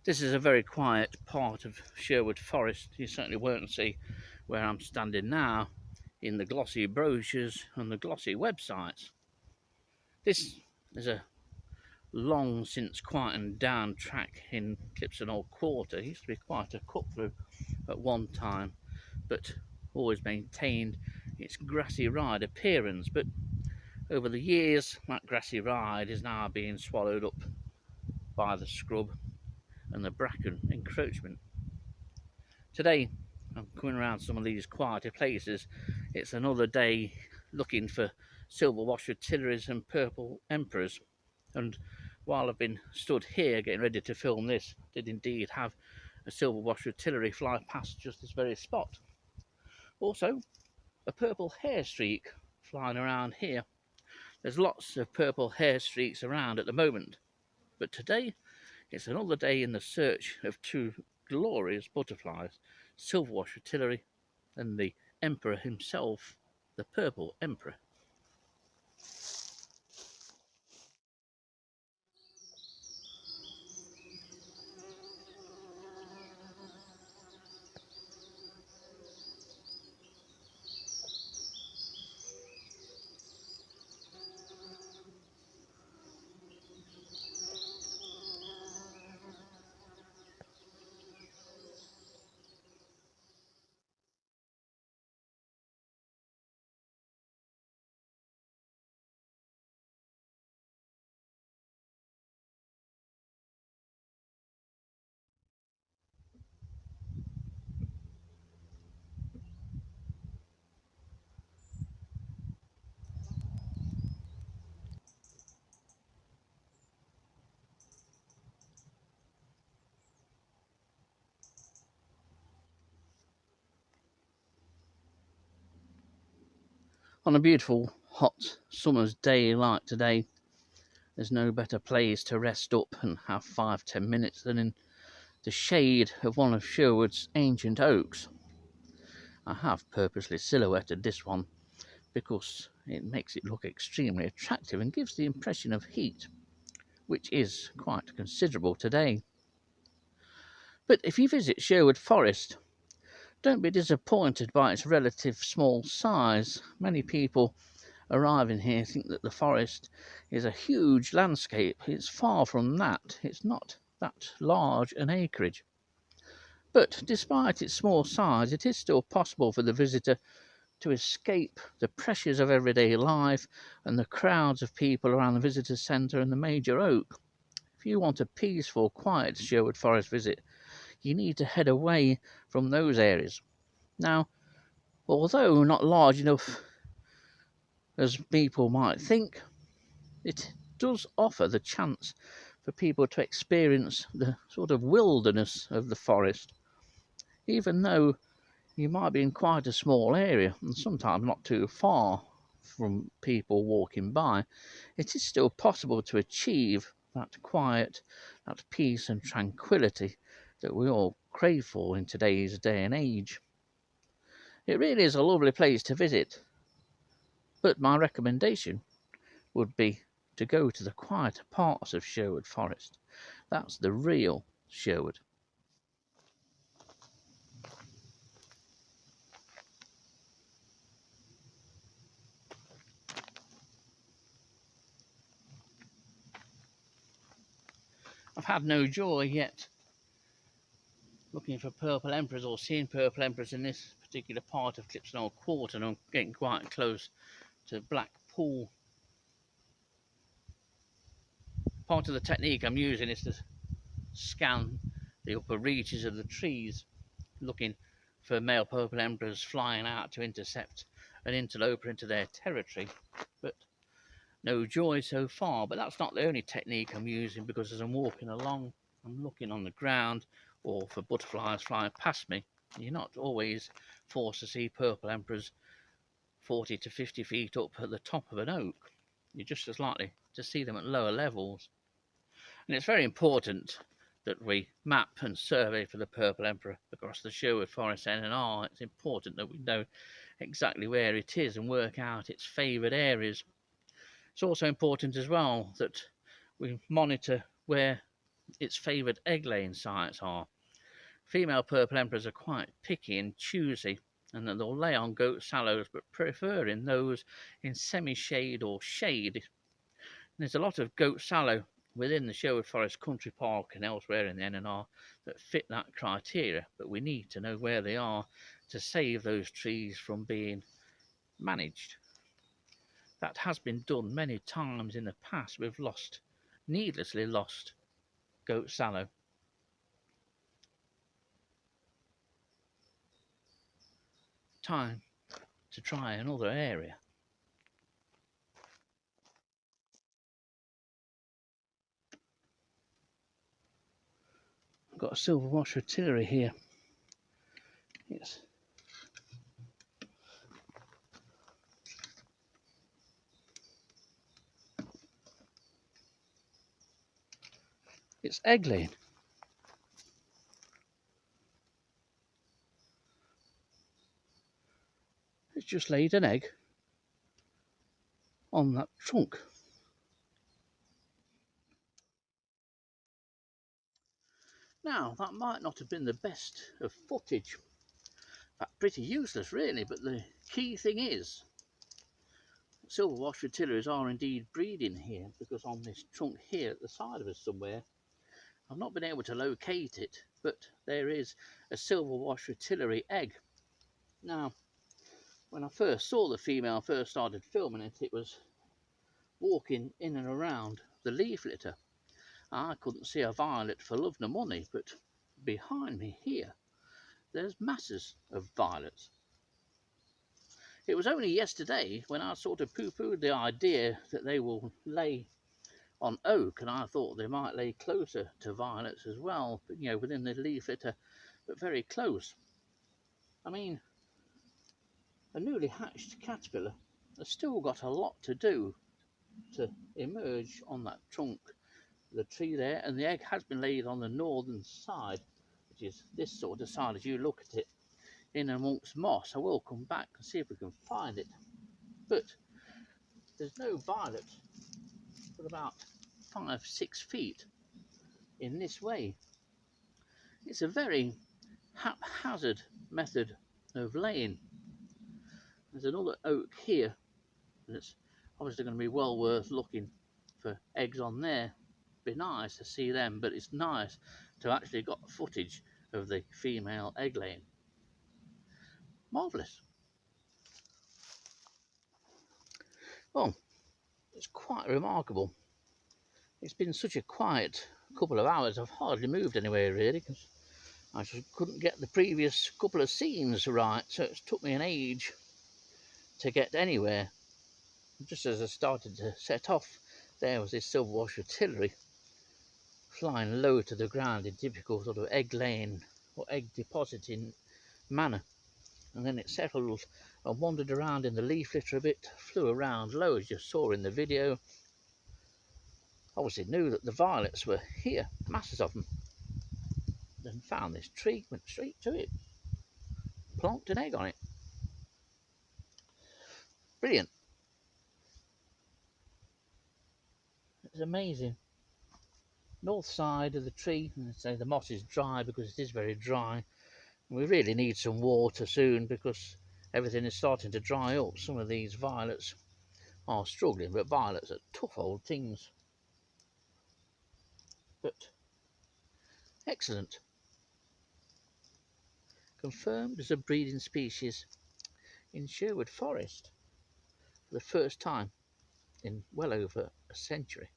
This is a very quiet part of Sherwood Forest. You certainly won't see where I'm standing now in the glossy brochures and the glossy websites. This is a long since quietened down track in Clipston Old Quarter. It used to be quite a cut through at one time, but always maintained its grassy ride appearance. But over the years, that grassy ride is now being swallowed up by the scrub and the bracken encroachment. Today I'm coming around some of these quieter places. It's another day looking for silver-washed fritillaries and purple emperors, and while I've been stood here getting ready to film this, I did indeed have a silver-washed fritillary fly past just this very spot. Also a purple hair streak flying around here. There's lots of purple hair streaks around at the moment, but today it's another day in the search of two glorious butterflies, Silver-washed Fritillary and the Emperor himself, the Purple Emperor. On a beautiful hot summer's day like today, there's no better place to rest up and have 5-10 minutes than in the shade of one of Sherwood's ancient oaks. I have purposely silhouetted this one because it makes it look extremely attractive and gives the impression of heat, which is quite considerable today. But if you visit Sherwood Forest, don't be disappointed by its relative small size. Many people arriving here think that the forest is a huge landscape. It's far from that. It's not that large an acreage. But despite its small size, it is still possible for the visitor to escape the pressures of everyday life and the crowds of people around the visitor centre and the major oak. If you want a peaceful, quiet Sherwood Forest visit, you need to head away from those areas. Now, although not large enough as people might think, it does offer the chance for people to experience the sort of wilderness of the forest, even though you might be in quite a small area and sometimes not too far from people walking by. It is still possible to achieve that quiet, that peace and tranquility that we all crave for in today's day and age. It really is a lovely place to visit, but my recommendation would be to go to the quieter parts of Sherwood Forest. That's the real Sherwood. I've had no joy yet looking for purple emperors or seeing purple emperors in this particular part of Clipston Old Quarter, and I'm getting quite close to Black Pool. Part of the technique I'm using is to scan the upper reaches of the trees, looking for male purple emperors flying out to intercept an interloper into their territory, but no joy so far. But that's not the only technique I'm using, because as I'm walking along, I'm looking on the ground or for butterflies flying past me. You're not always forced to see purple emperors 40 to 50 feet up at the top of an oak. You're just as likely to see them at lower levels. And it's very important that we map and survey for the purple emperor across the Sherwood Forest NNR. It's important that we know exactly where it is and work out its favoured areas. It's also important as well that we monitor where its favoured egg-laying sites are. Female purple emperors are quite picky and choosy, and they'll lay on goat sallows, but preferring those in semi-shade or shade. There's a lot of goat sallow within the Sherwood Forest Country Park and elsewhere in the NNR that fit that criteria, but we need to know where they are to save those trees from being managed. That has been done many times in the past. We've needlessly lost goat sallow. Time to try another area. I've got a Silver-washed Fritillary here. It's egg laying. It's just laid an egg on that trunk. Now, that might not have been the best of footage. Pretty useless really, but the key thing is Silver-washed Fritillaries are indeed breeding here, because on this trunk here at the side of us somewhere, I've not been able to locate it, but there is a Silver-washed Fritillary egg. Now, when I first saw the female, first started filming it, it was walking in and around the leaf litter. I couldn't see a violet for love nor money, but behind me here, there's masses of violets. It was only yesterday when I sort of poo-pooed the idea that they will lay on oak, and I thought they might lay closer to violets as well, but, you know, within the leaf litter, but very close. I mean, a newly hatched caterpillar has still got a lot to do to emerge on that trunk of the tree there, and the egg has been laid on the northern side, which is this sort of side as you look at it, in amongst moss. I will come back and see if we can find it, but there's no violet for about 5-6 feet in this way. It's a very haphazard method of laying. There's another oak here, and it's obviously going to be well worth looking for eggs on there. Be nice to see them, but it's nice to actually got footage of the female egg laying. Marvellous. Well, it's quite remarkable. It's been such a quiet couple of hours. I've hardly moved anywhere really, because I just couldn't get the previous couple of scenes right, so it's took me an age to get anywhere. Just as I started to set off, there was this Silver-washed Fritillary flying low to the ground in typical sort of egg laying or egg depositing manner, and then it settled and wandered around in the leaf litter a bit, flew around low as you saw in the video. Obviously knew that the violets were here, masses of them, then found this tree, went straight to it, plonked an egg on it. Brilliant. It's amazing. North side of the tree, and say the moss is dry because it is very dry. We really need some water soon because everything is starting to dry up. Some of these violets are struggling, but violets are tough old things. But excellent. Confirmed as a breeding species in Sherwood Forest for the first time in well over a century.